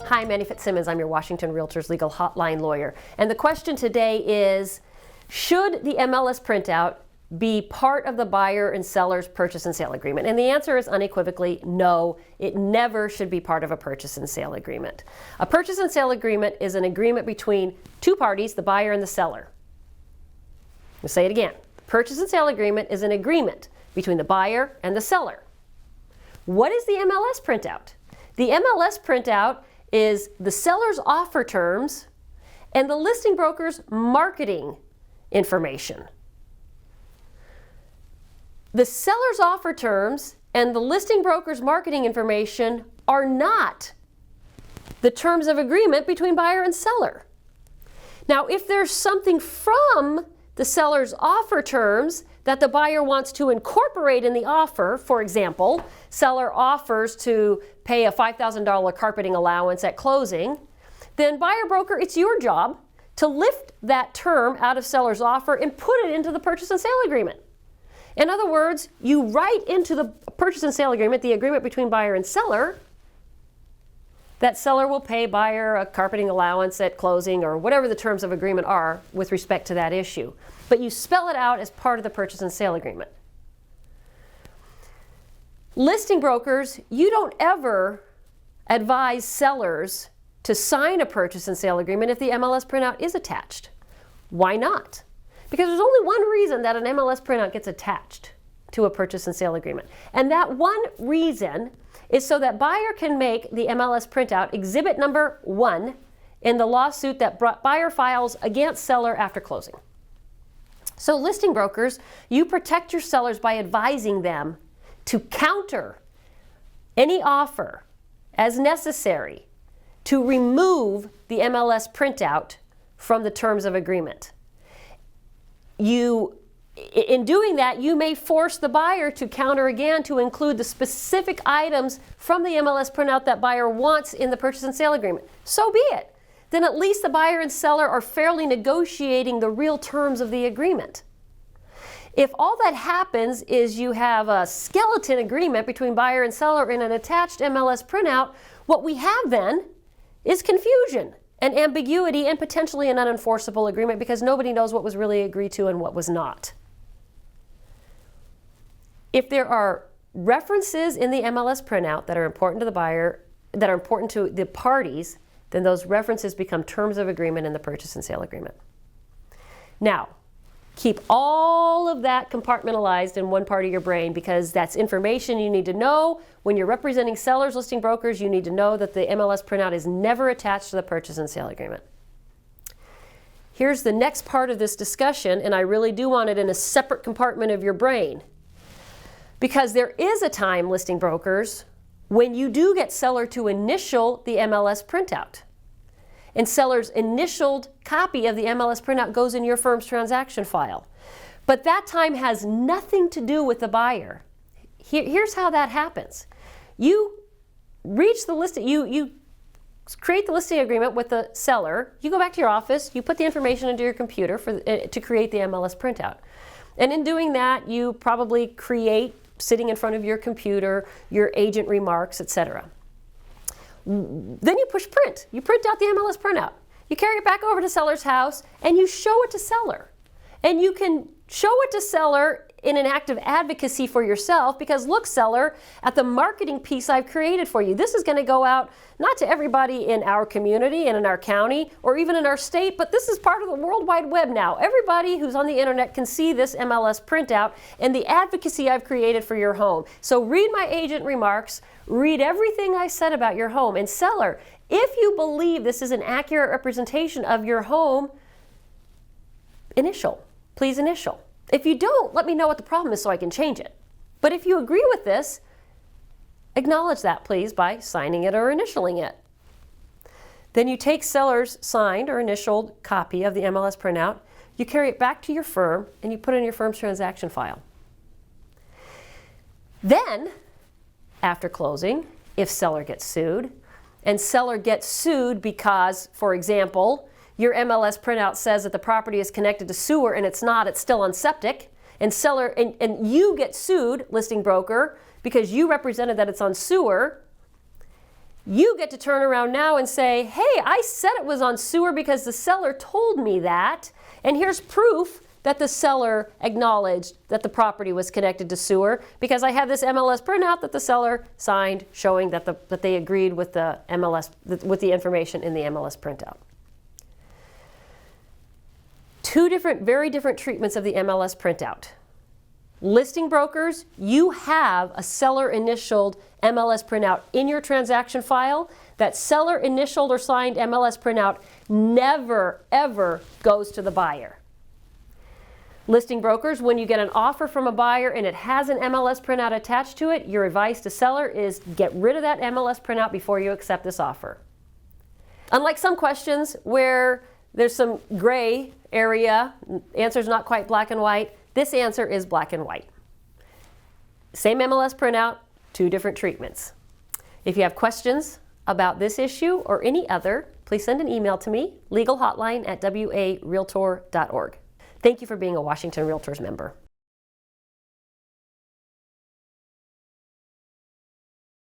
Hi, I'm Manny Fitzsimmons. I'm your Washington Realtors Legal Hotline lawyer. And the question today is, should the MLS printout be part of the buyer and seller's purchase and sale agreement? And the answer is unequivocally no, it never should be part of a purchase and sale agreement. A purchase and sale agreement is an agreement between two parties, the buyer and the seller. I'll say it again. Purchase and sale agreement is an agreement between the buyer and the seller. What is the MLS printout? The MLS printout is the seller's offer terms and the listing broker's marketing information. The seller's offer terms and the listing broker's marketing information are not the terms of agreement between buyer and seller. Now, if there's something from the seller's offer terms that the buyer wants to incorporate in the offer, for example, seller offers to pay a $5,000 carpeting allowance at closing, then buyer broker, it's your job to lift that term out of seller's offer and put it into the purchase and sale agreement. In other words, you write into the purchase and sale agreement, the agreement between buyer and seller, that seller will pay buyer a carpeting allowance at closing or whatever the terms of agreement are with respect to that issue. But you spell it out as part of the purchase and sale agreement. Listing brokers, you don't ever advise sellers to sign a purchase and sale agreement if the MLS printout is attached. Why not? Because there's only one reason that an MLS printout gets attached to a purchase and sale agreement. And that one reason is so that buyer can make the MLS printout exhibit number 1 in the lawsuit that buyer files against seller after closing. So listing brokers, you protect your sellers by advising them to counter any offer as necessary to remove the MLS printout from the terms of agreement. In doing that, you may force the buyer to counter again to include the specific items from the MLS printout that buyer wants in the purchase and sale agreement. So be it. Then at least the buyer and seller are fairly negotiating the real terms of the agreement. If all that happens is you have a skeleton agreement between buyer and seller in an attached MLS printout, what we have then is confusion and ambiguity and potentially an unenforceable agreement because nobody knows what was really agreed to and what was not. If there are references in the MLS printout that are important to the buyer, that are important to the parties, then those references become terms of agreement in the purchase and sale agreement. Now, keep all of that compartmentalized in one part of your brain because that's information you need to know. When you're representing sellers, listing brokers, you need to know that the MLS printout is never attached to the purchase and sale agreement. Here's the next part of this discussion, and I really do want it in a separate compartment of your brain. Because there is a time, listing brokers, when you do get seller to initial the MLS printout. And seller's initialed copy of the MLS printout goes in your firm's transaction file. But that time has nothing to do with the buyer. Here's how that happens. You reach the listing, you create the listing agreement with the seller, you go back to your office, you put the information into your computer to create the MLS printout. And in doing that, you probably create, sitting in front of your computer, your agent remarks, etc. Then you push print. You print out the MLS printout. You carry it back over to seller's house and you show it to seller. And you can show it to seller in an act of advocacy for yourself because look, seller, at the marketing piece I've created for you. This is going to go out not to everybody in our community and in our county or even in our state, but this is part of the World Wide Web now. Everybody who's on the internet can see this MLS printout and the advocacy I've created for your home. So read my agent remarks, read everything I said about your home. And seller, if you believe this is an accurate representation of your home, initial. Please initial. If you don't, let me know what the problem is so I can change it. But if you agree with this, acknowledge that, please, by signing it or initialing it. Then you take seller's signed or initialed copy of the MLS printout, you carry it back to your firm, and you put it in your firm's transaction file. Then, after closing, if seller gets sued, and seller gets sued because, for example, your MLS printout says that the property is connected to sewer and it's not, it's still on septic, and seller and you get sued, listing broker, because you represented that it's on sewer, You get to turn around now and say, hey, I said it was on sewer because the seller told me that, and here's proof that the seller acknowledged that the property was connected to sewer because I have this MLS printout that the seller signed showing that they agreed with the information in the MLS printout. Two very different treatments of the MLS printout. Listing brokers, you have a seller initialed MLS printout in your transaction file. That seller initialed or signed MLS printout never, ever goes to the buyer. Listing brokers, when you get an offer from a buyer and it has an MLS printout attached to it, your advice to seller is get rid of that MLS printout before you accept this offer. Unlike some questions where there's some gray area, answer's not quite black and white, this answer is black and white. Same MLS printout, two different treatments. If you have questions about this issue or any other, please send an email to me, legalhotline@warealtor.org. Thank you for being a Washington Realtors member.